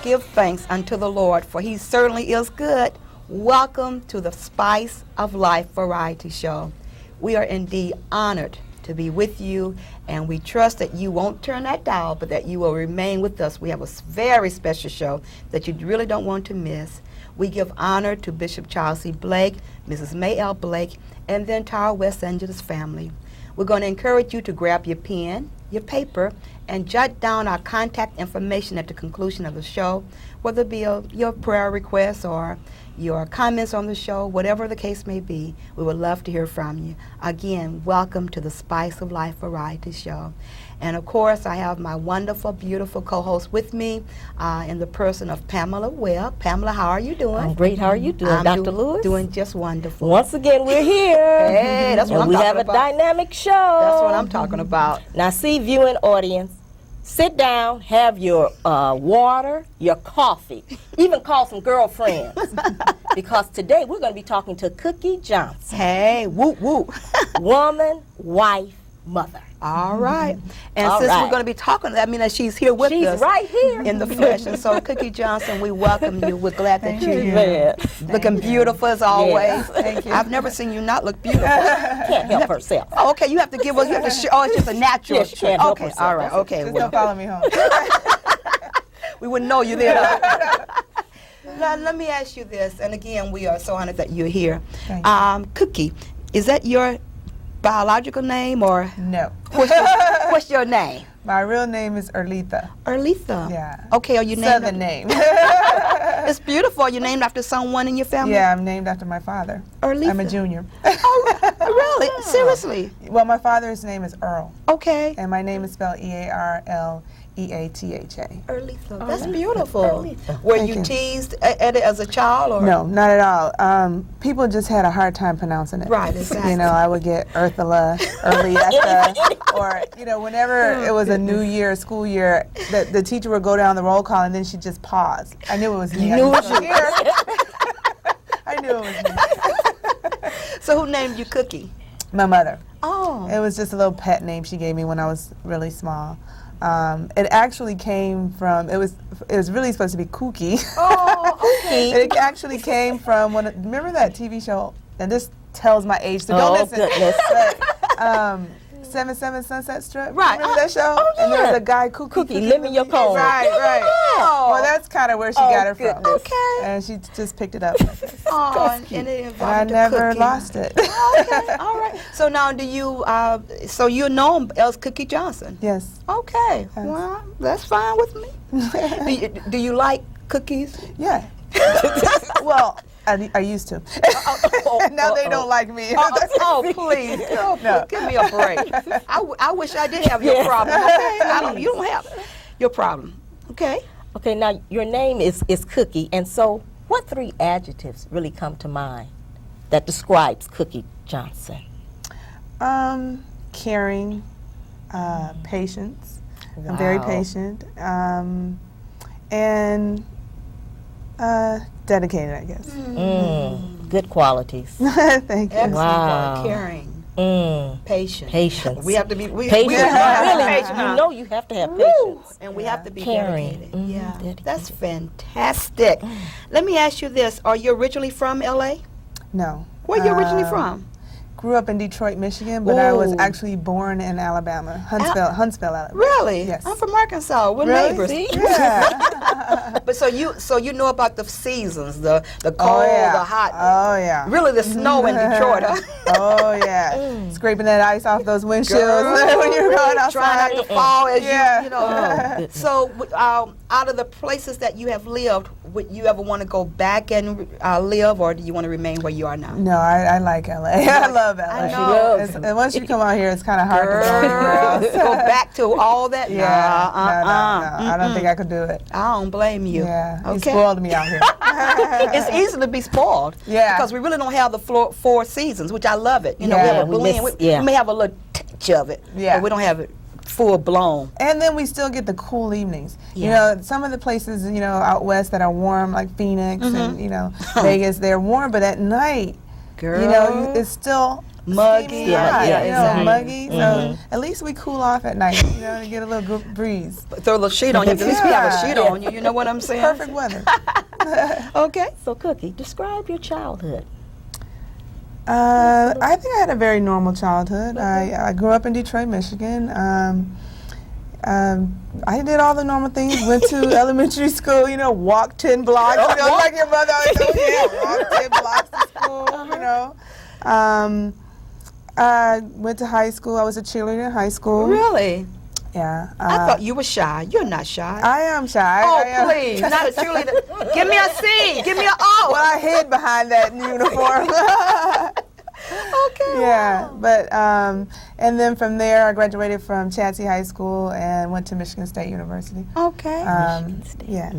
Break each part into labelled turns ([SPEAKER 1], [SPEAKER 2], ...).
[SPEAKER 1] give thanks unto the Lord, for he certainly is good. Welcome to the Spice of Life variety show. We are indeed honored to be with you, and we trust that you won't turn that dial, but that you will remain with us. We have a very special show that you really don't want to miss. We give honor to Bishop Charles C. Blake, Mrs. May L. Blake, and the entire West Angeles family. We're going to encourage you to grab your pen, your paper, and jot down our contact information at the conclusion of the show, whether it be your prayer requests or your comments on the show, whatever the case may be. We would love to hear from you. Again, welcome to the Spice of Life variety show. And of course, I have my wonderful, beautiful co-host with me in the person of Pamela Webb. Pamela, how are you doing?
[SPEAKER 2] I'm great. How are you doing, Dr. Lewis?
[SPEAKER 1] Doing just wonderful.
[SPEAKER 2] Once again, we're here.
[SPEAKER 1] Hey, that's what I'm talking about.
[SPEAKER 2] We have a dynamic show.
[SPEAKER 1] That's what I'm talking about.
[SPEAKER 2] Now, see, viewing audience, sit down, have your water, your coffee, even call some girlfriends. Because today we're going to be talking to Cookie Johnson.
[SPEAKER 1] Hey, whoop, whoop.
[SPEAKER 2] Woman, wife, mother.
[SPEAKER 1] All right. And since we're going to be talking, that means that she's here with us.
[SPEAKER 2] She's right here.
[SPEAKER 1] In the flesh. And so, Cookie Johnson, we welcome you. We're glad that you're here.
[SPEAKER 2] Man.
[SPEAKER 1] Looking beautiful as always.
[SPEAKER 2] Yes.
[SPEAKER 1] Thank you. I've never seen you not look beautiful.
[SPEAKER 2] Can't help herself.
[SPEAKER 1] Oh, okay. You have to give us, you have to show, oh, it's just a natural.
[SPEAKER 2] Yes, she can't help
[SPEAKER 1] okay,
[SPEAKER 2] herself.
[SPEAKER 1] all right. Okay,
[SPEAKER 3] Just
[SPEAKER 1] well.
[SPEAKER 3] don't follow me home.
[SPEAKER 1] We wouldn't know you there. Now, let me ask you this, and again, we are so honored that you're here.
[SPEAKER 3] Thank you.
[SPEAKER 1] Cookie, is that your biological name, or
[SPEAKER 3] No.
[SPEAKER 1] what's your name?
[SPEAKER 3] My real name is Erlitha.
[SPEAKER 1] Erlitha.
[SPEAKER 3] Yeah.
[SPEAKER 1] Okay, are you named
[SPEAKER 3] Southern name.
[SPEAKER 1] It's beautiful. Are you named after someone in your family?
[SPEAKER 3] Yeah, I'm named after my father.
[SPEAKER 1] Erlitha.
[SPEAKER 3] I'm a junior.
[SPEAKER 1] Oh, really? Seriously?
[SPEAKER 3] Well, my father's name is Earl,
[SPEAKER 1] Okay.
[SPEAKER 3] and my name is spelled Earleatha.
[SPEAKER 1] Erlitha. That's beautiful. Were
[SPEAKER 3] Thank
[SPEAKER 1] you
[SPEAKER 3] you.
[SPEAKER 1] teased at it as a child, or?
[SPEAKER 3] No, not at all. People just had a hard time pronouncing it.
[SPEAKER 1] Right, exactly.
[SPEAKER 3] You know, I would get Earthala, Erlietta, or, you know, whenever it was a new year, school year, the teacher would go down the roll call and then she'd just pause. I knew it was me. I knew it was here. I knew it was me.
[SPEAKER 1] So who named you Cookie?
[SPEAKER 3] My mother.
[SPEAKER 1] Oh.
[SPEAKER 3] It was just a little pet name she gave me when I was really small. It actually came from, it was really supposed to be Kookie.
[SPEAKER 1] Oh, Cookie.
[SPEAKER 3] It actually came from, remember that TV show, and this tells my age, so don't listen.
[SPEAKER 2] Goodness.
[SPEAKER 3] But, 77 Sunset Strip,
[SPEAKER 1] Right.
[SPEAKER 3] remember that show?
[SPEAKER 2] Oh,
[SPEAKER 3] And there was
[SPEAKER 2] yeah.
[SPEAKER 3] a guy, Cookie.
[SPEAKER 2] Lemon your cone.
[SPEAKER 3] Right, right.
[SPEAKER 1] Oh.
[SPEAKER 3] Well, that's kind of where she got her from.
[SPEAKER 1] Okay.
[SPEAKER 3] And she just picked it up.
[SPEAKER 1] Oh, and it
[SPEAKER 3] And I
[SPEAKER 1] involved a
[SPEAKER 3] never
[SPEAKER 1] cookie.
[SPEAKER 3] lost it.
[SPEAKER 1] Okay, all right. So now, do you? So you know him as Cookie Johnson?
[SPEAKER 3] Yes.
[SPEAKER 1] Okay.
[SPEAKER 3] Yes.
[SPEAKER 1] Well, that's fine with me. do you like cookies?
[SPEAKER 3] Yeah. Well, I used to. Now they don't like me.
[SPEAKER 1] Oh, please, girl,
[SPEAKER 3] No.
[SPEAKER 1] give me a break. I wish I did have your
[SPEAKER 2] Yes.
[SPEAKER 1] problem. Okay, you don't have your problem. Okay.
[SPEAKER 2] Okay, now your name is Cookie, and so what 3 adjectives really come to mind that describes Cookie Johnson?
[SPEAKER 3] Caring, patience. I'm very
[SPEAKER 2] Wow.
[SPEAKER 3] patient. And dedicated, I guess.
[SPEAKER 2] Good qualities.
[SPEAKER 3] Thank you.
[SPEAKER 1] Excellent.
[SPEAKER 2] Wow.
[SPEAKER 1] Caring, patient.
[SPEAKER 2] Patience.
[SPEAKER 1] We have to be. We
[SPEAKER 2] Patience.
[SPEAKER 1] have to be
[SPEAKER 2] Really,
[SPEAKER 1] patient,
[SPEAKER 2] you
[SPEAKER 1] huh?
[SPEAKER 2] know you have to have
[SPEAKER 1] Woo!
[SPEAKER 2] patience.
[SPEAKER 1] And we have to be
[SPEAKER 2] Caring.
[SPEAKER 1] dedicated.
[SPEAKER 2] Mhm,
[SPEAKER 1] Yeah,
[SPEAKER 2] dedicated.
[SPEAKER 1] that's fantastic. Let me ask you this: are you originally from LA?
[SPEAKER 3] No.
[SPEAKER 1] Where are you originally from?
[SPEAKER 3] Grew up in Detroit, Michigan, but I was
[SPEAKER 1] Ooh.
[SPEAKER 3] actually born in Alabama, Huntsville, Alabama.
[SPEAKER 1] Really?
[SPEAKER 3] Yes.
[SPEAKER 1] I'm from Arkansas. We're
[SPEAKER 3] Really?
[SPEAKER 1] neighbors.
[SPEAKER 2] See?
[SPEAKER 3] Yeah.
[SPEAKER 1] But so you know about the seasons, the cold,
[SPEAKER 3] yeah.
[SPEAKER 1] the hot,
[SPEAKER 3] Oh, yeah.
[SPEAKER 1] really the snow in Detroit. Huh?
[SPEAKER 3] Oh, yeah. Scraping that ice off those windshields
[SPEAKER 1] Girl,
[SPEAKER 3] when you're going outside.
[SPEAKER 1] trying not to fall as
[SPEAKER 3] Yeah.
[SPEAKER 1] you know. So out of the places that you have lived, would you ever want to go back and live, or do you want to remain where you are now?
[SPEAKER 3] No, I like LA. I love LA.
[SPEAKER 1] I know.
[SPEAKER 3] And once you come out here, it's kind of hard to
[SPEAKER 1] Girl,
[SPEAKER 3] go.
[SPEAKER 1] go back to all that?
[SPEAKER 3] Yeah. No. I don't think I could do it.
[SPEAKER 1] I don't blame you.
[SPEAKER 3] Yeah. You
[SPEAKER 1] Okay.
[SPEAKER 3] spoiled me out here.
[SPEAKER 1] It's easy to be spoiled.
[SPEAKER 3] Yeah.
[SPEAKER 1] Because we really don't have the 4 seasons, which I love it. You know, we
[SPEAKER 3] Yeah,
[SPEAKER 1] have a
[SPEAKER 2] we
[SPEAKER 1] blend.
[SPEAKER 2] miss-
[SPEAKER 1] We may have a little touch of it.
[SPEAKER 3] Yeah.
[SPEAKER 1] But we don't have it full blown.
[SPEAKER 3] And then we still get the cool evenings.
[SPEAKER 1] Yeah.
[SPEAKER 3] You know, some of the places, you know, out west that are warm, like Phoenix and, you know, Vegas, they're warm, but at night,
[SPEAKER 1] Girl.
[SPEAKER 3] you know, it's still
[SPEAKER 1] Muggy.
[SPEAKER 3] steamy
[SPEAKER 2] Yeah,
[SPEAKER 3] hot,
[SPEAKER 2] yeah,
[SPEAKER 3] you know,
[SPEAKER 2] exactly.
[SPEAKER 3] muggy. So at least we cool off at night, you know, to get a little breeze.
[SPEAKER 1] Throw a little sheet on you. At least we have a sheet
[SPEAKER 3] Yeah.
[SPEAKER 1] on you. You know what I'm saying?
[SPEAKER 3] Perfect weather.
[SPEAKER 1] Okay.
[SPEAKER 2] So, Cookie, describe your childhood.
[SPEAKER 3] I think I had a very normal childhood. I grew up in Detroit, Michigan. I did all the normal things. Went to elementary school, you know, walked 10 blocks. You know, like your mother always told me, yeah, walked 10 blocks to school, you know. I went to high school. I was a cheerleader in high school.
[SPEAKER 1] Really?
[SPEAKER 3] Yeah.
[SPEAKER 1] I thought you were shy. You're not shy.
[SPEAKER 3] I am shy.
[SPEAKER 1] Oh,
[SPEAKER 3] I am.
[SPEAKER 1] please. Not a cheerleader. Give me a C. Give me an O.
[SPEAKER 3] Well, I hid behind that uniform.
[SPEAKER 1] Okay.
[SPEAKER 3] Yeah, but and then from there I graduated from Chadsey High School and went to Michigan State University.
[SPEAKER 1] Okay.
[SPEAKER 3] Yeah,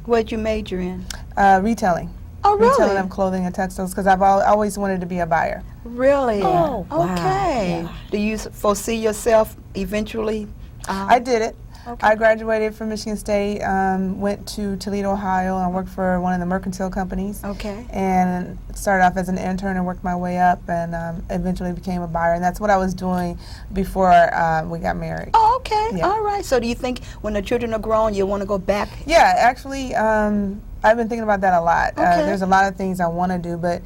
[SPEAKER 1] What'd you major in?
[SPEAKER 3] retailing.
[SPEAKER 1] Oh, really?
[SPEAKER 3] Retailing of clothing and textiles because I've always wanted to be a buyer.
[SPEAKER 1] Really?
[SPEAKER 2] Oh, wow.
[SPEAKER 1] Okay.
[SPEAKER 2] Yeah.
[SPEAKER 1] Do you foresee yourself eventually?
[SPEAKER 3] I did it.
[SPEAKER 1] Okay.
[SPEAKER 3] I graduated from Michigan State, went to Toledo, Ohio, and worked for one of the mercantile companies.
[SPEAKER 1] Okay.
[SPEAKER 3] And started off as an intern and worked my way up and eventually became a buyer. And that's what I was doing before we got married.
[SPEAKER 1] Oh, okay.
[SPEAKER 3] Yeah.
[SPEAKER 1] All right. So do you think when the children are grown, you want to go back?
[SPEAKER 3] Yeah, actually, I've been thinking about that a lot.
[SPEAKER 1] Okay.
[SPEAKER 3] There's a lot of things I want to do, but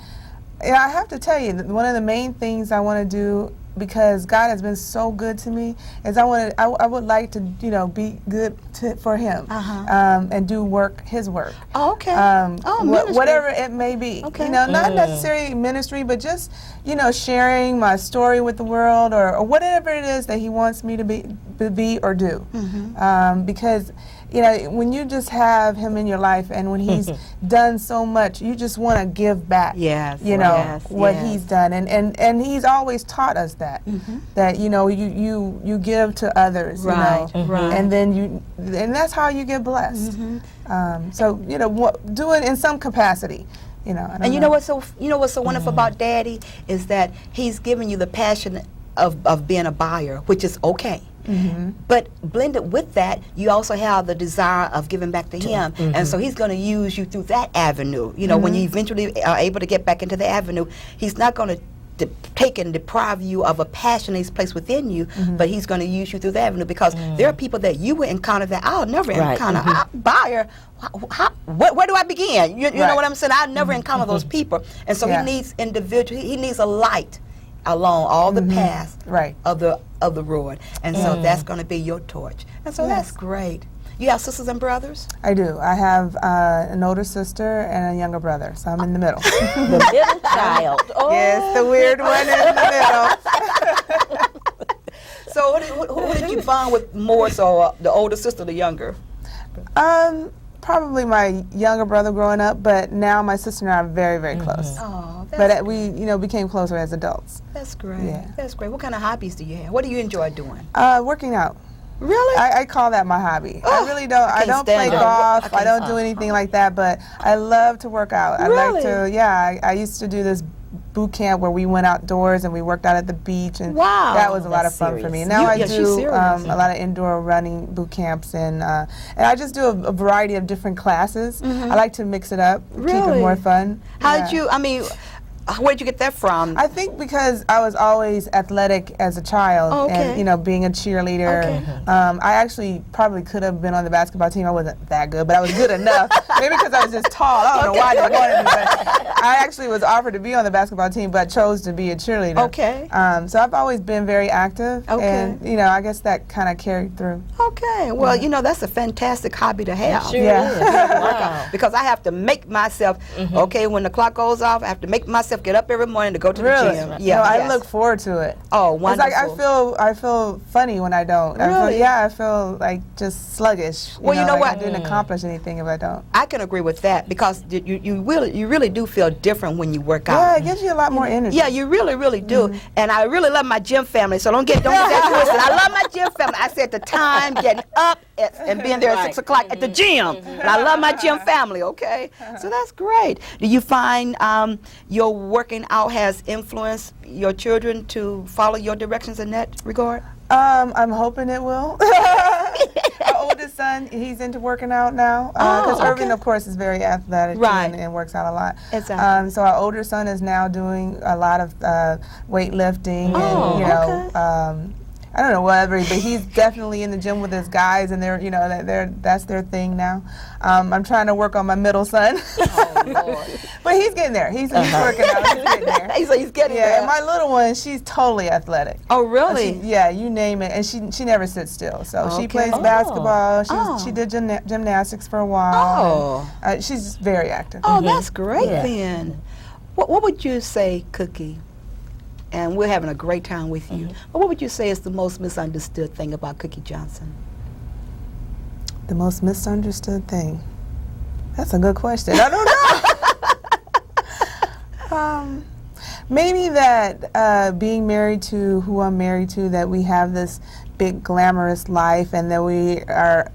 [SPEAKER 3] yeah, I have to tell you that one of the main things I want to do, because God has been so good to me, is I would like to, you know, be good for Him and do His work.
[SPEAKER 1] Oh, okay. Ministry.
[SPEAKER 3] Whatever it may be.
[SPEAKER 1] Okay.
[SPEAKER 3] You know, not necessarily ministry, but just, you know, sharing my story with the world or whatever it is that He wants me to be or do. Because, you know, when you just have Him in your life and when He's done so much, you just want to give back.
[SPEAKER 1] Yes.
[SPEAKER 3] You know,
[SPEAKER 1] Yes,
[SPEAKER 3] what
[SPEAKER 1] yes.
[SPEAKER 3] He's done. And He's always taught us that. That, you know, you give to others,
[SPEAKER 1] Right,
[SPEAKER 3] you know.
[SPEAKER 1] right.
[SPEAKER 3] And then and that's how you get blessed. So, you know, do it in some capacity. You know, I don't
[SPEAKER 1] And you know what's so wonderful about Daddy is that he's giving you the passion of being a buyer, which is okay. But blended with that, you also have the desire of giving back to Him, and so He's going to use you through that avenue. You know, when you eventually are able to get back into the avenue, He's not going to take and deprive you of a passion He's placed within you, but He's going to use you through the avenue because there are people that you will encounter that I'll never encounter. Buyer, where do I begin? You know what I'm saying? I'll never encounter those people, and so He needs individual. He needs a light along all the paths of the road, and so that's going to be your torch, and so that's great. You have sisters and brothers?
[SPEAKER 3] I do. I have an older sister and a younger brother, so I'm in the middle.
[SPEAKER 2] The middle child. Oh.
[SPEAKER 3] Yes, the weird one in the middle.
[SPEAKER 1] So who did you bond with more so, the older sister or the younger?
[SPEAKER 3] Probably my younger brother growing up, but now my sister and I are very, very close.
[SPEAKER 1] Oh,
[SPEAKER 3] But we, you know, became closer as adults.
[SPEAKER 1] that's great.
[SPEAKER 3] Yeah.
[SPEAKER 1] That's great. What kind of hobbies do you have? What do you enjoy doing?
[SPEAKER 3] Working out.
[SPEAKER 1] Really?
[SPEAKER 3] I call that my hobby. I really don't. I
[SPEAKER 1] can't
[SPEAKER 3] don't play
[SPEAKER 1] stand it.
[SPEAKER 3] golf.
[SPEAKER 1] I
[SPEAKER 3] I don't do anything like that. But I love to work out. I like to. Yeah. I used to do this boot camp where we went outdoors and we worked out at the beach, and
[SPEAKER 1] Wow.
[SPEAKER 3] that was a lot of
[SPEAKER 2] That's
[SPEAKER 3] fun for me.
[SPEAKER 2] serious.
[SPEAKER 3] And now I
[SPEAKER 1] Yeah, she's
[SPEAKER 3] do
[SPEAKER 1] serious.
[SPEAKER 3] a lot of indoor running boot camps, and I just do a variety of different classes. I like to mix it up, keep
[SPEAKER 1] Really?
[SPEAKER 3] it more fun.
[SPEAKER 1] How
[SPEAKER 3] Yeah.
[SPEAKER 1] did you? I mean, where'd you get that from?
[SPEAKER 3] I think because I was always athletic as a child,
[SPEAKER 1] Oh, okay.
[SPEAKER 3] and, you know, being a cheerleader.
[SPEAKER 1] Okay.
[SPEAKER 3] I actually probably could have been on the basketball team. I wasn't that good, but I was good enough. Maybe because I was just tall. I don't know why they wanted me, but I actually was offered to be on the basketball team, but chose to be a cheerleader.
[SPEAKER 1] Okay.
[SPEAKER 3] So I've always been very active,
[SPEAKER 1] Okay.
[SPEAKER 3] and, you know, I guess that kind of carried through.
[SPEAKER 1] Okay. Well, you know, that's a fantastic hobby to have.
[SPEAKER 2] Sure
[SPEAKER 3] Yeah.
[SPEAKER 2] is. Wow.
[SPEAKER 1] Because I have to make myself, okay, when the clock goes off, I have to make myself get up every morning to go to
[SPEAKER 3] Really?
[SPEAKER 1] the gym.
[SPEAKER 3] No, I
[SPEAKER 1] yes.
[SPEAKER 3] look forward to it.
[SPEAKER 1] Oh,
[SPEAKER 3] It's
[SPEAKER 1] wonderful.
[SPEAKER 3] like I feel funny when I don't.
[SPEAKER 1] Really?
[SPEAKER 3] I feel like just sluggish.
[SPEAKER 1] Well, you know
[SPEAKER 3] like
[SPEAKER 1] what?
[SPEAKER 3] I didn't accomplish anything if I don't.
[SPEAKER 1] I can agree with that because you really do feel different when you work
[SPEAKER 3] Yeah,
[SPEAKER 1] out.
[SPEAKER 3] it gives you a lot more energy.
[SPEAKER 1] Yeah, you really do. And I really love my gym family, so don't get that twisted. I love my gym family. I said the time getting up and being there at 6 o'clock at the gym. And I love my gym family, okay? So that's great. Do you find your working out has influenced your children to follow your directions in that regard?
[SPEAKER 3] I'm hoping it will. oldest son, he's into working out now. Because Irvin, of course, is very athletic
[SPEAKER 1] Right.
[SPEAKER 3] and works out a lot.
[SPEAKER 1] Exactly.
[SPEAKER 3] So our older son is now doing a lot of weightlifting
[SPEAKER 1] Oh,
[SPEAKER 3] and, you know, I don't know whatever, but he's definitely in the gym with his guys, and they're, you know, that's their thing now. I'm trying to work on my middle son.
[SPEAKER 2] Oh, Lord.
[SPEAKER 3] But he's getting there. He's working out. He's getting there.
[SPEAKER 1] He's getting
[SPEAKER 3] Yeah,
[SPEAKER 1] there.
[SPEAKER 3] and my little one, she's totally athletic.
[SPEAKER 1] Oh, really?
[SPEAKER 3] Yeah, you name it, and she never sits still. So she
[SPEAKER 1] Okay.
[SPEAKER 3] plays
[SPEAKER 1] Oh.
[SPEAKER 3] basketball. She did gymnastics for a while.
[SPEAKER 1] Oh.
[SPEAKER 3] And, she's very active.
[SPEAKER 1] Oh, that's great
[SPEAKER 2] Yeah.
[SPEAKER 1] then. What would you say, Cookie? And we're having a great time with you. But what would you say is the most misunderstood thing about Cookie Johnson?
[SPEAKER 3] The most misunderstood thing. That's a good question. I don't know. Maybe that being married to who I'm married to, that we have this big glamorous life, and that we are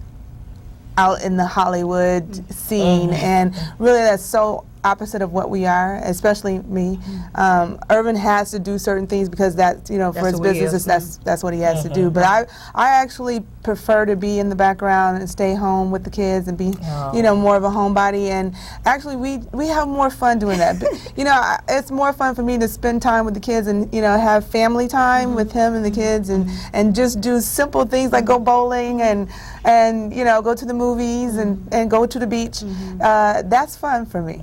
[SPEAKER 3] out in the Hollywood scene, and really that's so opposite of what we are, especially me. Irvin has to do certain things because that's, you know, for
[SPEAKER 1] That's
[SPEAKER 3] his
[SPEAKER 1] who he
[SPEAKER 3] business,
[SPEAKER 1] is.
[SPEAKER 3] that's what he has to do. But I actually prefer to be in the background and stay home with the kids and be, you know, more of a homebody. And actually, we have more fun doing that. But, you know, it's more fun for me to spend time with the kids and, you know, have family time with him and the kids, and just do simple things like go bowling and you know, go to the movies and go to the beach. That's fun for me.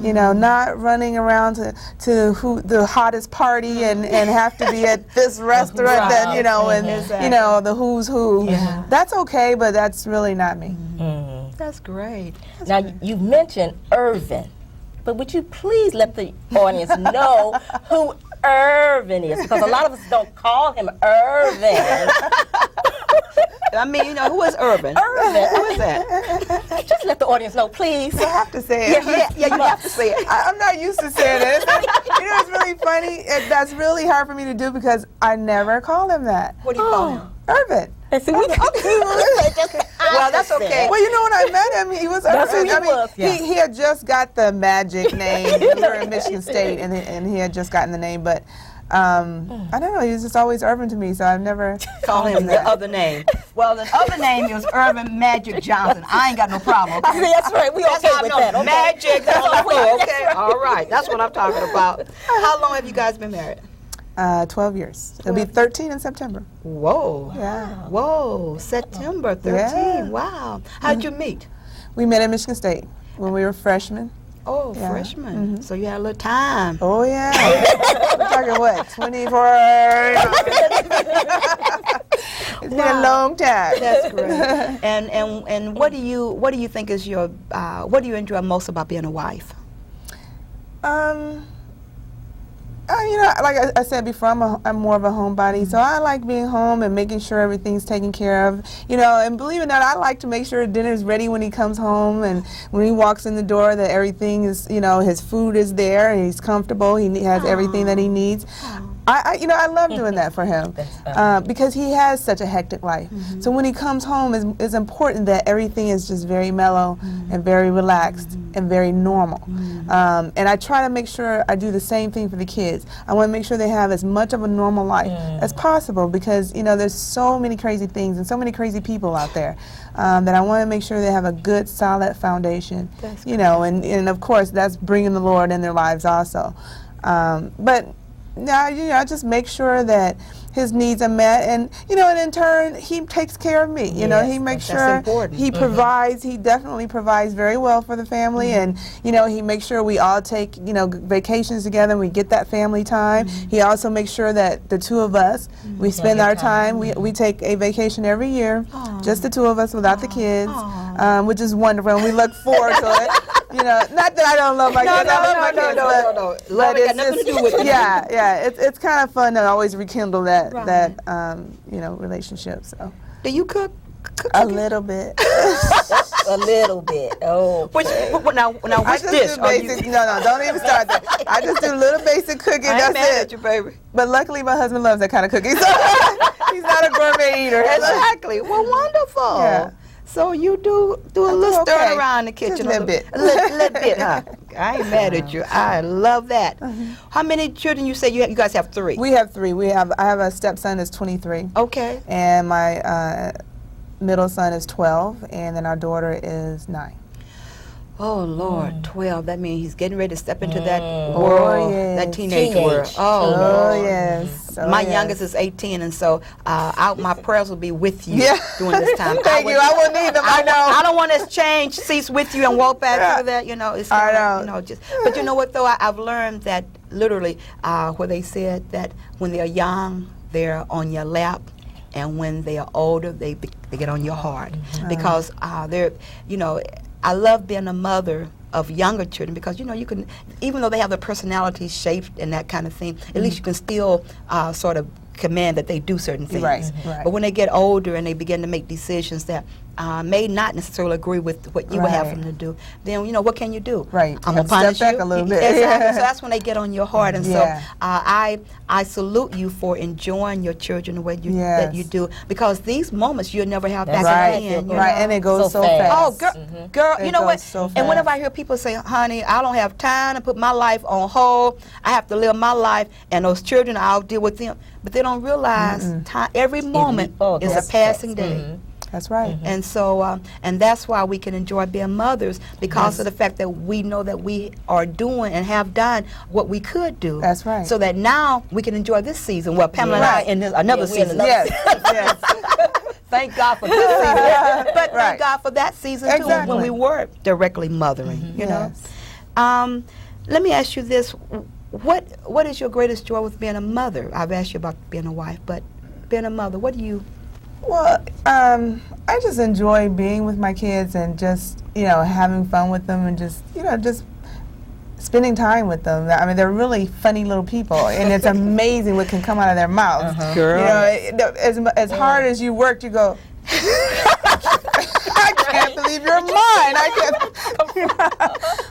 [SPEAKER 3] You know, not running around to who the hottest party and have to be at this restaurant that, you know, and you know, the who's who. That's okay, but that's really not me.
[SPEAKER 1] That's great.
[SPEAKER 2] Now, you've mentioned Irvin, but would you please let the audience know who Irvin is? Because a lot of us don't call him Irvin.
[SPEAKER 1] I mean, you know, who is Irvin?
[SPEAKER 2] Irvin.
[SPEAKER 1] Who is that?
[SPEAKER 2] Just let the audience know, please.
[SPEAKER 3] I have to say it.
[SPEAKER 1] Yeah, you have to say it.
[SPEAKER 3] I'm not used to saying it. You know, it's really funny. That's really hard for me to do because I never call him that.
[SPEAKER 1] What do you call him?
[SPEAKER 3] Irvin.
[SPEAKER 2] And so well,
[SPEAKER 1] that's okay.
[SPEAKER 3] Well, you know, when I met him, he was
[SPEAKER 2] That's
[SPEAKER 3] Irvin.
[SPEAKER 2] who he was, yeah.
[SPEAKER 3] He had just got the magic name. We were in Michigan State, and he had just gotten the name, but I don't know. He was just always Irvin to me, so I've never
[SPEAKER 1] Call him the other name. Well, the other name is Irvin Magic Johnson. I ain't got no problem.
[SPEAKER 2] I mean, that's right. We okay with that. Okay.
[SPEAKER 1] Magic. That's all
[SPEAKER 2] That's right.
[SPEAKER 1] okay. All right. That's what I'm talking about. How long have you guys been married?
[SPEAKER 3] 12 years. It'll be 13 in September.
[SPEAKER 1] Whoa.
[SPEAKER 3] Yeah.
[SPEAKER 1] Whoa. September 13.
[SPEAKER 3] Yeah.
[SPEAKER 1] Wow. How'd you meet?
[SPEAKER 3] We met at Michigan State when we were freshmen.
[SPEAKER 1] Oh,
[SPEAKER 3] Yeah.
[SPEAKER 1] freshman. So you had a little time.
[SPEAKER 3] Oh, yeah. We're talking what, 24? It's been a long time.
[SPEAKER 1] That's great. And what do you think is your what do you enjoy most about being a wife?
[SPEAKER 3] You know, like I said before, I'm more of a homebody, so I like being home and making sure everything's taken care of. You know, and believe it or not, I like to make sure dinner's ready when he comes home, and when he walks in the door, that everything is, you know, his food is there and he's comfortable. He has everything that he needs. You know, I love doing that for him because he has such a hectic life. So when he comes home, it's important that everything is just very mellow and very relaxed and very normal. And I try to make sure I do the same thing for the kids. I want to make sure they have as much of a normal life as possible because, you know, there's so many crazy things and so many crazy people out there that I want to make sure they have a good, solid foundation. You know, and of course, that's bringing the Lord in their lives also. But now, you know, just make sure that his needs are met, and you know, and in turn, he takes care of me. You know, he makes sure he provides. He definitely provides very well for the family, and you know, he makes sure we all take, you know, vacations together. And we get that family time. He also makes sure that the two of us we spend our time. We take a vacation every year, just the two of us without the kids, which is wonderful. And we look forward to it. You know, not that I don't love my kids. I love my kids,
[SPEAKER 1] no.
[SPEAKER 3] but
[SPEAKER 1] It's nothing to do with it.
[SPEAKER 3] yeah. It's kind of fun to always rekindle that you know, relationship. So.
[SPEAKER 1] Do you cook?
[SPEAKER 3] A little bit.
[SPEAKER 2] A little bit. Oh.
[SPEAKER 1] Now
[SPEAKER 3] I
[SPEAKER 1] which
[SPEAKER 3] just
[SPEAKER 1] dish?
[SPEAKER 3] do basic. No, don't even start that. I just do little basic cooking.
[SPEAKER 1] I ain't
[SPEAKER 3] That's
[SPEAKER 1] mad
[SPEAKER 3] it.
[SPEAKER 1] at you, baby.
[SPEAKER 3] But luckily, my husband loves that kind of cooking. So he's not a gourmet eater.
[SPEAKER 1] Exactly. Well, wonderful.
[SPEAKER 3] Yeah.
[SPEAKER 1] So you do a little
[SPEAKER 3] okay.
[SPEAKER 1] stirring around the kitchen.
[SPEAKER 3] Just a little bit.
[SPEAKER 1] A little bit, huh? I ain't mad at you. I love that. How many children you say you guys have? 3.
[SPEAKER 3] We have 3. I have a stepson that's 23.
[SPEAKER 1] Okay.
[SPEAKER 3] And my middle son is 12, and then our daughter is 9.
[SPEAKER 1] Oh, Lord, 12. That means he's getting ready to step into that
[SPEAKER 3] Oh,
[SPEAKER 1] world,
[SPEAKER 3] yes.
[SPEAKER 1] that teenage world.
[SPEAKER 3] Oh,
[SPEAKER 1] Lord.
[SPEAKER 3] yes. Oh,
[SPEAKER 1] My
[SPEAKER 3] yes.
[SPEAKER 1] youngest is 18, and so my prayers will be with you
[SPEAKER 3] Yeah.
[SPEAKER 1] during this time.
[SPEAKER 3] Thank you. I will need them. I know.
[SPEAKER 1] I don't want to change seats with you and walk back through that. You know, it's
[SPEAKER 3] I
[SPEAKER 1] kinda,
[SPEAKER 3] know.
[SPEAKER 1] just. But you know what though? I've learned that literally, where they said that when they're young, they're on your lap, and when they are older, they get on your heart because they're, I love being a mother of younger children because you can, even though they have the personality shaped and that kind of thing, at least you can still sort of command that they do certain things.
[SPEAKER 3] Right.
[SPEAKER 1] But when they get older and they begin to make decisions that may not necessarily agree with what you would have them to do, then what can you do?
[SPEAKER 3] Right.
[SPEAKER 1] I'm
[SPEAKER 3] You have
[SPEAKER 1] gonna
[SPEAKER 3] to
[SPEAKER 1] punish
[SPEAKER 3] step back
[SPEAKER 1] you.
[SPEAKER 3] a little bit.
[SPEAKER 1] Exactly. So that's when they get on your heart, and
[SPEAKER 3] Yeah.
[SPEAKER 1] so I salute you for enjoying your children the way that you do, because these moments you'll never have back
[SPEAKER 3] Right.
[SPEAKER 1] again.
[SPEAKER 3] Right. And it goes so
[SPEAKER 2] So fast.
[SPEAKER 3] fast.
[SPEAKER 1] Oh, girl,
[SPEAKER 3] It
[SPEAKER 1] you know what?
[SPEAKER 3] goes so
[SPEAKER 1] And whenever
[SPEAKER 3] fast.
[SPEAKER 1] I hear people say, honey, I don't have time to put my life on hold, I have to live my life, and those children, I'll deal with them. But they don't realize time, every moment is a passing day.
[SPEAKER 3] That's right.
[SPEAKER 1] And so, and that's why we can enjoy being mothers, because of the fact that we know that we are doing and have done what we could do.
[SPEAKER 3] That's right.
[SPEAKER 1] So that now we can enjoy this season. Well, Pamela and I in another
[SPEAKER 2] we're in
[SPEAKER 1] season.
[SPEAKER 3] Yes. Yes.
[SPEAKER 1] Thank God for this season. But
[SPEAKER 3] Right.
[SPEAKER 1] thank God for that season too,
[SPEAKER 3] Exactly.
[SPEAKER 1] when we were directly mothering. You know.
[SPEAKER 3] Yes.
[SPEAKER 1] Let me ask you this: what is your greatest joy with being a mother? I've asked you about being a wife, but being a mother, what do you?
[SPEAKER 3] Well, I just enjoy being with my kids and just, having fun with them and just spending time with them. I mean, they're really funny little people, and it's amazing what can come out of their mouths.
[SPEAKER 1] Girl.
[SPEAKER 3] As hard as you worked, you go, I can't believe you're mine.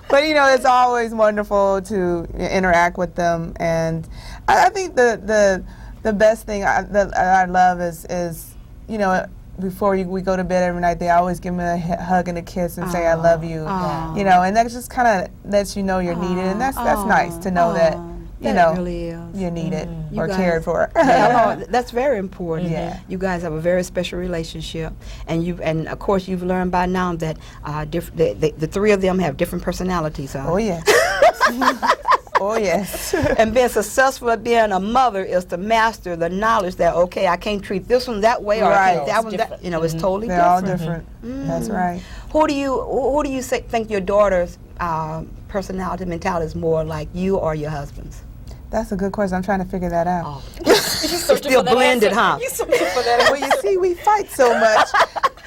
[SPEAKER 3] But, it's always wonderful to interact with them. And I think the best thing that I love is before we go to bed every night, they always give me a hug and a kiss and say, I love you. And that just kind of lets you know you're needed. And that's nice to know that,
[SPEAKER 1] really is.
[SPEAKER 3] you're needed
[SPEAKER 1] You
[SPEAKER 3] or
[SPEAKER 1] guys-
[SPEAKER 3] cared for.
[SPEAKER 1] That's very important.
[SPEAKER 3] Yeah.
[SPEAKER 1] You guys have a very special relationship, and of course you've learned by now that the three of them have different personalities. Huh?
[SPEAKER 3] Oh, yes. Oh, yes.
[SPEAKER 1] And being successful at being a mother is to master the knowledge that, okay, I can't treat this one that way, or I
[SPEAKER 3] Right.
[SPEAKER 1] treat that one that. It's totally
[SPEAKER 3] They're all
[SPEAKER 1] different.
[SPEAKER 3] different. That's right.
[SPEAKER 1] Who do you think your daughter's personality, mentality is more like, you or your husband's?
[SPEAKER 3] That's a good question. I'm trying to figure that out.
[SPEAKER 1] It's still blended, huh?
[SPEAKER 3] Well, you see, we fight so much.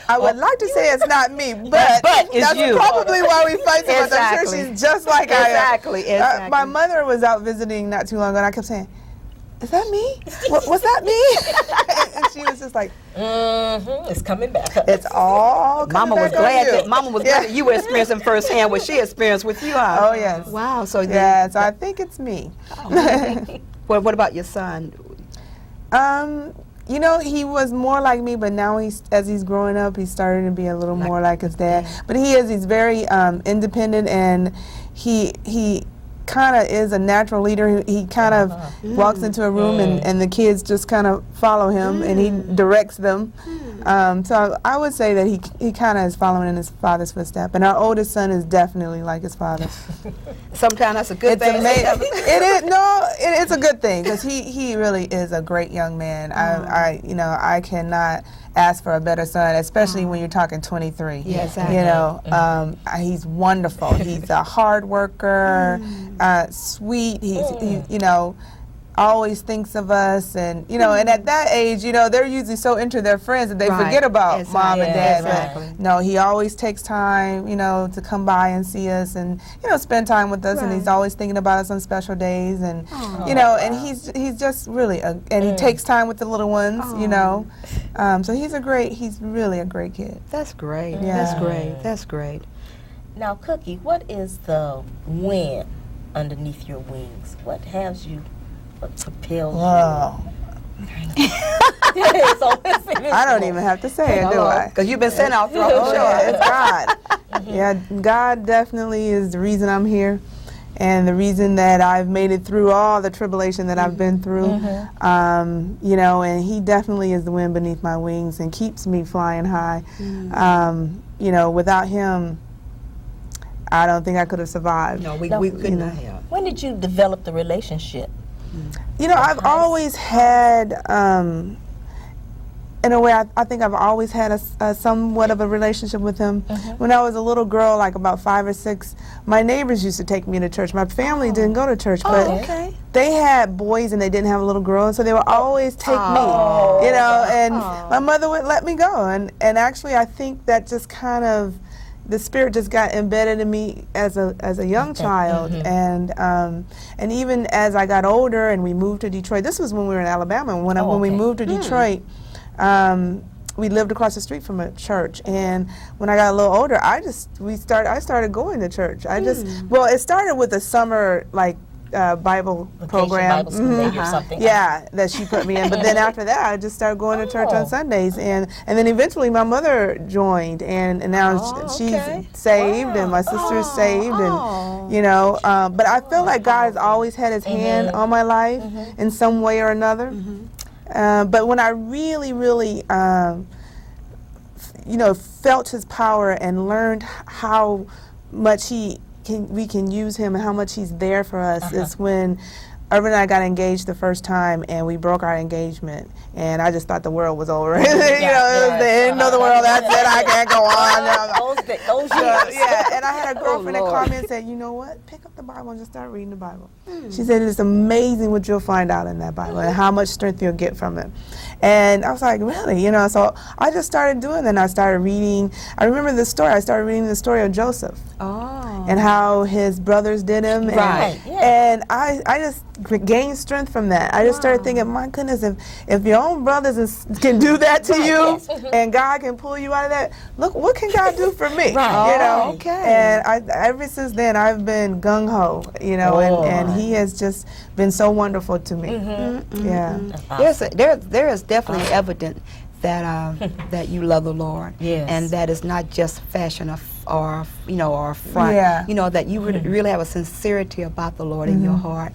[SPEAKER 3] I would like to say it's not me, but
[SPEAKER 1] it's
[SPEAKER 3] that's
[SPEAKER 1] you.
[SPEAKER 3] probably why we fight so much. I'm sure
[SPEAKER 1] Exactly.
[SPEAKER 3] she's just like I am.
[SPEAKER 1] Exactly.
[SPEAKER 3] My mother was out visiting not too long ago, and I kept saying, is that me? Was that me? And she was just like,
[SPEAKER 2] It's coming back.
[SPEAKER 3] it's all coming
[SPEAKER 1] Mama was
[SPEAKER 3] back on
[SPEAKER 1] glad
[SPEAKER 3] you.
[SPEAKER 1] that Mama was glad that you were experiencing firsthand what she experienced with you, huh?
[SPEAKER 3] Oh, yes.
[SPEAKER 1] Wow. So
[SPEAKER 3] Yeah, so I think it's me.
[SPEAKER 1] what about your son?
[SPEAKER 3] He was more like me, but now as he's growing up, he's starting to be a little more like his dad. But he's very independent, and he kind of is a natural leader. He kind of walks into a room and the kids just kind of follow him and he directs them. So I would say that he kind of is following in his father's footsteps. And our oldest son is definitely like his father.
[SPEAKER 1] Sometimes that's a good
[SPEAKER 3] It's
[SPEAKER 1] thing.
[SPEAKER 3] amazing. It's a good thing because he really is a great young man. I cannot ask for a better son, especially when you're talking 23.
[SPEAKER 1] Yeah, exactly.
[SPEAKER 3] He's wonderful. He's a hard worker, sweet. He's always thinks of us, and and at that age, they're usually so into their friends that they forget about mom and dad.
[SPEAKER 1] Exactly.
[SPEAKER 3] But no, he always takes time, to come by and see us and spend time with us, and he's always thinking about us on special days, and and he's just really and he takes time with the little ones, so he's really a great kid.
[SPEAKER 1] That's great.
[SPEAKER 3] Yeah.
[SPEAKER 1] That's great. That's great.
[SPEAKER 2] Now, Cookie, what is the wind underneath your wings? What has you? What propels
[SPEAKER 3] Wow.
[SPEAKER 2] you?
[SPEAKER 3] I don't even have to say it, do I?
[SPEAKER 1] Because you've been sent out throughout the show.
[SPEAKER 3] Yeah, it's God. Yeah, God definitely is the reason I'm here. and the reason that I've made it through all the tribulation that I've been through. You know, and he definitely is the wind beneath my wings and keeps me flying high. You know, without him, I don't think I could have survived.
[SPEAKER 1] No, we could not have.
[SPEAKER 2] When did you develop the relationship?
[SPEAKER 3] You know, I've always had, in a way, I think I've always had a somewhat of a relationship with him. When I was a little girl, like about 5 or 6, my neighbors used to take me to church. My family didn't go to church, but they had boys and they didn't have a little girl, and so they would always take me, you know, and my mother would let me go. And actually, I think that just kind of, the spirit just got embedded in me as a young child, and even as I got older and we moved to Detroit. This was when we were in Alabama. When we moved to Detroit, we lived across the street from a church, and when I got a little older, I started going to church. Well, it started with a summer Bible program,
[SPEAKER 2] Bible school maybe or something.
[SPEAKER 3] Yeah, that she put me in. But then after that, I just started going to church on Sundays, and then eventually my mother joined, and now she's saved, and my sister's saved, and you know. But I feel like God has always had His hand on my life in some way or another. But when I really, really, you know, felt His power and learned how much we can use Him and how much He's there for us is when Irvin and I got engaged the first time, and we broke our engagement, and I just thought the world was over. You know, it was the end of the world. That's it. I can't go on.
[SPEAKER 2] Those years.
[SPEAKER 3] Yeah, and I had a girlfriend that called me and said, you know what? Pick up the Bible and just start reading the Bible. She said, it's amazing what you'll find out in that Bible and how much strength you'll get from it. And I was like, really? You know, so I just started doing that, and I started reading. I remember the story. I started reading the story of Joseph. And how his brothers did him. And I just gained strength from that. I just started thinking, my goodness, if your own brothers can do that to you, and God can pull you out of that, look, what can God do for me? You know? And ever since then, I've been gung-ho, you know, and He has just been so wonderful to me. Yeah.
[SPEAKER 1] There is definitely evident that that you love the Lord, and that is not just fashion or you know, or front. You know, that you really have a sincerity about the Lord in your heart.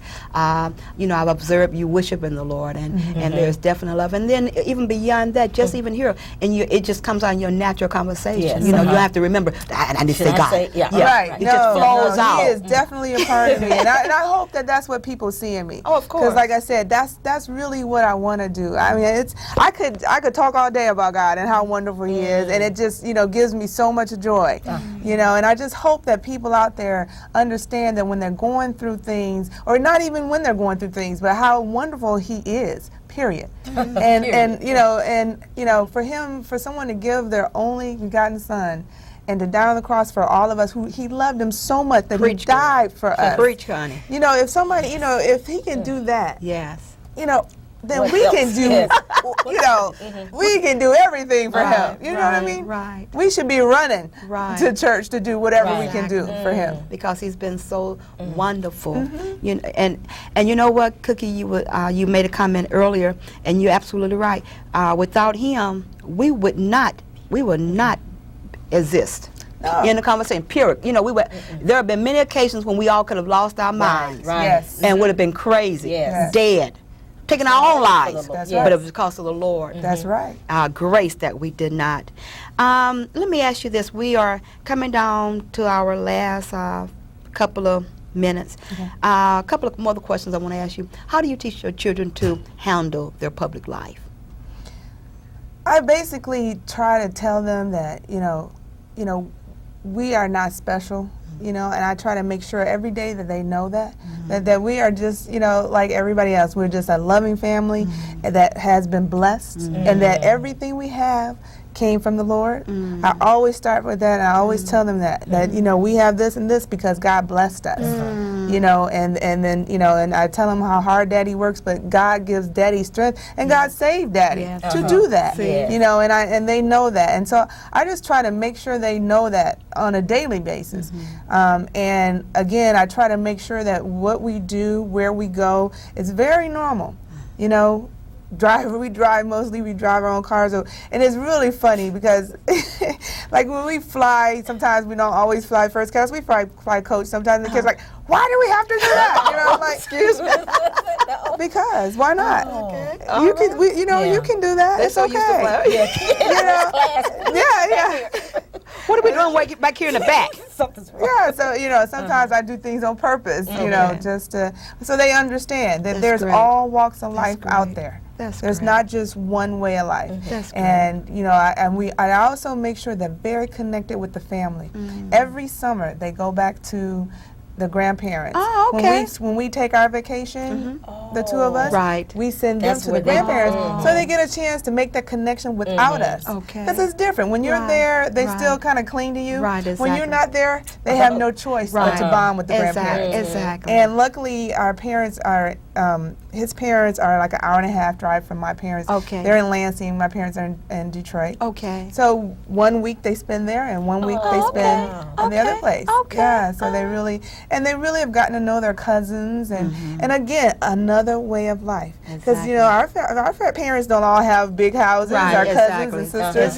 [SPEAKER 1] You know, I've observed you worshiping the Lord, and there's definite love. And then even beyond that, just even here, and it just comes on your natural conversation. You know, you don't have to remember. I need to say God.
[SPEAKER 3] Right.
[SPEAKER 1] It just flows out.
[SPEAKER 3] He is definitely a part of me, and I hope that that's what people see in me.
[SPEAKER 1] Oh, of course.
[SPEAKER 3] Because, like I said, that's really what I want to do. I mean, I could talk all day about God and how wonderful He is, and it just, you know, gives me so much joy. You know, and I just hope that people out there understand that when they're going through things, or not even when they're going through things, but how wonderful He is. Period. And you know, for someone to give their only begotten Son and to die on the cross for all of us, who He loved Him so much that He died for us.
[SPEAKER 1] Preach, honey.
[SPEAKER 3] You know, if somebody, you know, if He can do that, you know, then
[SPEAKER 2] What
[SPEAKER 3] we
[SPEAKER 2] else?
[SPEAKER 3] can do, you know, we can do everything for Him. You know what I mean?
[SPEAKER 1] Right.
[SPEAKER 3] We should be running to church to do whatever we can do for Him.
[SPEAKER 1] Because He's been so wonderful. You know, and you know what, Cookie, you made a comment earlier, and you're absolutely right. Without Him, we would not exist. In the conversation, period. You know, there have been many occasions when we all could have lost our minds, and would have been crazy, dead, taking our own lives.
[SPEAKER 3] That's
[SPEAKER 1] but it was because of the Lord.
[SPEAKER 3] That's right.
[SPEAKER 1] Our grace that we did not. Let me ask you this: we are coming down to our last couple of minutes. A couple of more questions I want to ask you. How do you teach your children to handle their public life?
[SPEAKER 3] I basically try to tell them that, you know, we are not special, you know, and I try to make sure every day that they know that, that we are just, you know, like everybody else. We're just a loving family that has been blessed, and that everything we have came from the Lord. I always start with that, and I always tell them that you know, we have this and this because God blessed us. You know, and then, you know, and I tell them how hard Daddy works, but God gives Daddy strength, and God saved Daddy to do that. You know, and they know that, and so I just try to make sure they know that on a daily basis. And again, I try to make sure that what we do, where we go, is very normal. You know, we drive our own cars, and it's really funny because like when we fly, sometimes we don't always fly first class, we fly coach sometimes, and the kids are like, why do we have to do that? You know, I'm like, excuse me. Because why not? You can, you can do that. It's okay. Yeah.
[SPEAKER 1] What are we doing back here in the back?
[SPEAKER 2] Something's wrong.
[SPEAKER 3] Yeah, so sometimes I do things on purpose, just so they understand that there's all walks of life out there. There's not just one way of life. And I also make sure they're very connected with the family. Every summer they go back to the grandparents.
[SPEAKER 1] Oh, okay.
[SPEAKER 3] When we take our vacation, the two of us, we send them to the grandparents so they get a chance to make that connection without us.
[SPEAKER 1] Okay.
[SPEAKER 3] Because it's different. When you're there, they still kind of cling to you. When you're not there, they have no choice but to bond with the grandparents.
[SPEAKER 1] Exactly.
[SPEAKER 3] And luckily, our parents are, his parents are like an hour and a half drive from my parents.
[SPEAKER 1] Okay.
[SPEAKER 3] They're in Lansing. My parents are in Detroit.
[SPEAKER 1] Okay.
[SPEAKER 3] So 1 week they spend there, and 1 week they spend in the other place.
[SPEAKER 1] Okay.
[SPEAKER 3] Yeah. So they really have gotten to know their cousins, and again, another way of life. Because our parents don't all have big houses. Our cousins and sisters,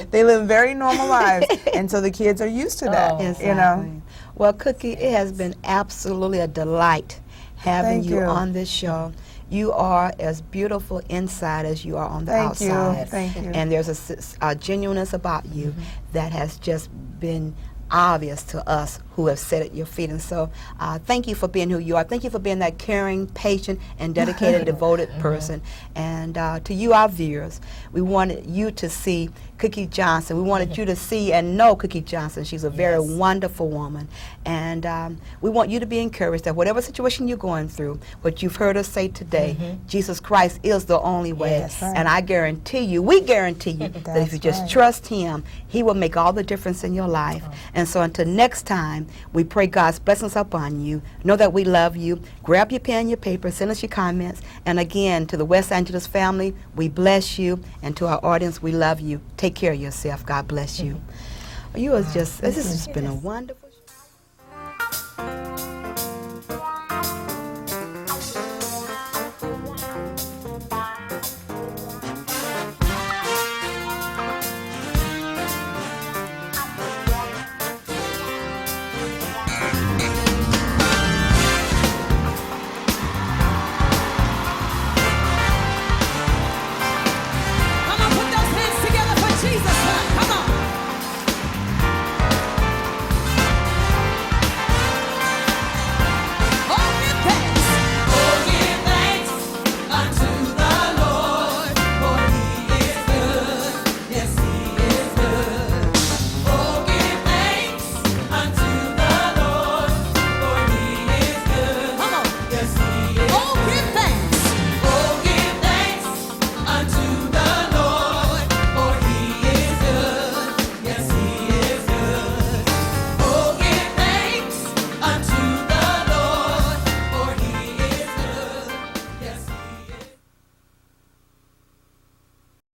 [SPEAKER 3] they live very normal lives, and so the kids are used to that.
[SPEAKER 1] Well, Cookie, it has been absolutely a delight having you on this show. You are as beautiful inside as you are on the outside.
[SPEAKER 3] Thank you.
[SPEAKER 1] And there's a genuineness about you that has just been obvious to us who have sat at your feet. And so thank you for being who you are. Thank you for being that caring, patient, and dedicated, devoted person. And to you, our viewers, we wanted you to see Cookie Johnson. We wanted you to see and know Cookie Johnson. She's a very wonderful woman. And we want you to be encouraged that whatever situation you're going through, what you've heard us say today, Jesus Christ is the only way. And I guarantee you, we guarantee you, that if you just trust Him, He will make all the difference in your life. And so until next time, we pray God's blessings upon you. Know that we love you. Grab your pen, your paper, send us your comments. And again, to the West Angeles family, we bless you. And to our audience, we love you. Take care of yourself. God bless you. This has been a wonderful